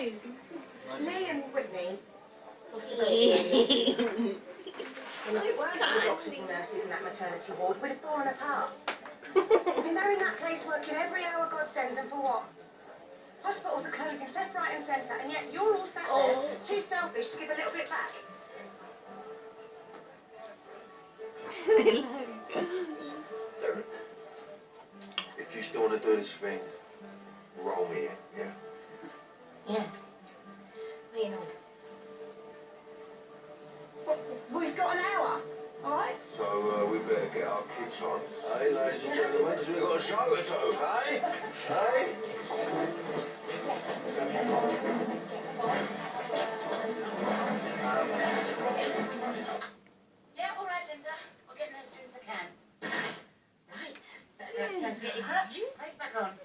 is. Me and Whitney lost a baby. And if it weren't for the doctors and nurses in that maternity ward, we'd have fallen apart. And they're in that place working every hour God sends them for what? Hospitals are closing left, right and centre, and yet you're all sat there, too selfish to give a little bit back. Derek, if you still want to do this thing, roll me in, yeah? Yeah. You know. We've got an hour, all right? So we better get our kids on, eh, ladies and gentlemen, because we've got a show to do, eh? Eh?